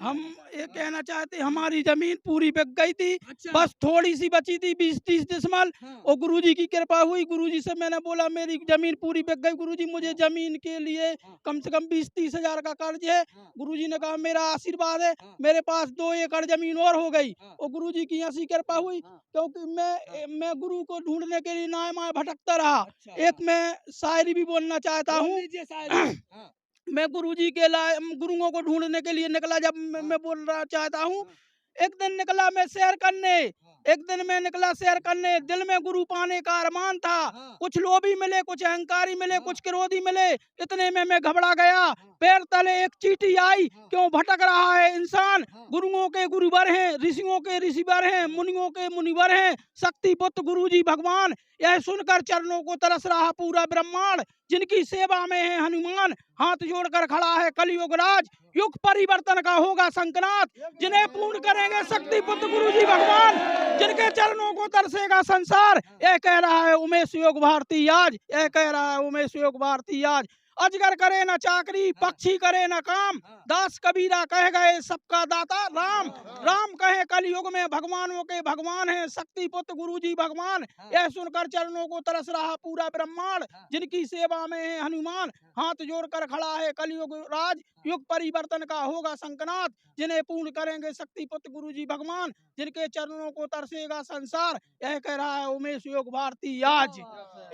हम ये कहना चाहते, हमारी जमीन पूरी बिक गई थी, अच्छा। बस थोड़ी सी बची थी 20-30 डिसमल। हाँ। और गुरुजी की कृपा हुई, गुरुजी से मैंने बोला मेरी जमीन पूरी बिक गई गुरुजी, मुझे जमीन के लिए हाँ। कम से कम 20-30 हजार का कर्ज है। हाँ। गुरुजी ने कहा मेरा आशीर्वाद है, हाँ। मेरे पास 2 एकड़ जमीन और हो गई। हाँ। और गुरुजी की ऐसी कृपा हुई, हाँ। क्योंकि मैं गुरु को ढूंढने के लिए नाय माय भटकता रहा। अच्छा, एक हाँ। मैं शायरी भी बोलना चाहता बोल हूँ। लीजिए शायरी। हाँ। मैं गुरुजी के गुरुओं को ढूंढने के लिए निकला, जब हाँ। मैं बोलना चाहता हूँ। हाँ। एक दिन निकला मैं सैर करने, हाँ। एक दिन मैं निकला सैर करने, दिल में गुरु पाने का अरमान था। हाँ। कुछ लोभी मिले, कुछ अहंकारी मिले, हाँ। कुछ क्रोधी मिले, इतने में मैं घबरा गया। हाँ। पैर तले एक चींटी आई, हाँ। क्यों भटक रहा है इंसान। हाँ। गुरुओं के गुरुवर हैं, ऋषियों के ऋषिवर हैं, मुनियों के मुनिवर हैं, शक्ति पुत्र गुरुजी भगवान। यह सुनकर चरणों को तरस रहा पूरा ब्रह्मांड, जिनकी सेवा में है हनुमान। हाथ जोड़कर खड़ा है कलयुग राज, युग परिवर्तन का होगा संकनात। जिन्हें पूर्ण करेंगे शक्ति पुत्र गुरुजी भगवान, जिनके चरणों को तरसेगा संसार। यह कह रहा है उमेश योग भारती आज, यह कह रहा है उमेश योग भारती आज। अजगर करे न चाकरी, पक्षी करे न काम, दास कबीरा कह गए सबका दाता राम। राम कहे कलयुग में भगवानों के भगवान है, शक्ति पुत्र गुरुजी भगवान। यह सुनकर चरणों को तरस रहा पूरा ब्रह्मांड, जिनकी सेवा में है हनुमान। हाथ जोड़कर खड़ा है कलयुग राज, युग परिवर्तन का होगा संकनात। जिन्हें पूर्ण करेंगे शक्ति पुत्र गुरुजी भगवान, जिनके चरणों को तरसेगा संसार। यह कह रहा है उमेश योग भारती आज।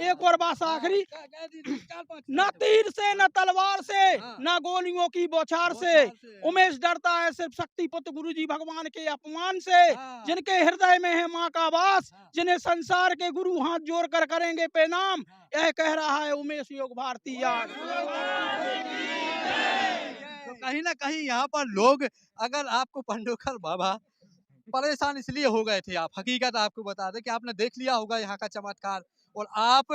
एक और बात आखिरी, न तीर से न तलवार से न गोलियों की बौछार से, उमेश डरता है सिर्फ शक्ति पुत्र गुरुजी भगवान के अपमान से। जिनके हृदय में है माँ का वास, जिन्हें संसार के गुरु हाथ जोड़कर करेंगे प्रणाम। यह कह रहा है उमेश योग भारती आज। तो कहीं ना कहीं यहाँ पर लोग, अगर आपको पंडोखर बाबा परेशान इसलिए हो गए थे, आप हकीकत आपको बता दें कि आपने देख लिया होगा यहाँ का चमत्कार, और आप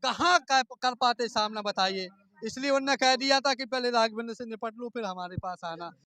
कहाँ कर पाते सामना, बताइए। इसलिए उन्होंने कह दिया था कि पहले राघवेंद्र से निपट लो फिर हमारे पास आना।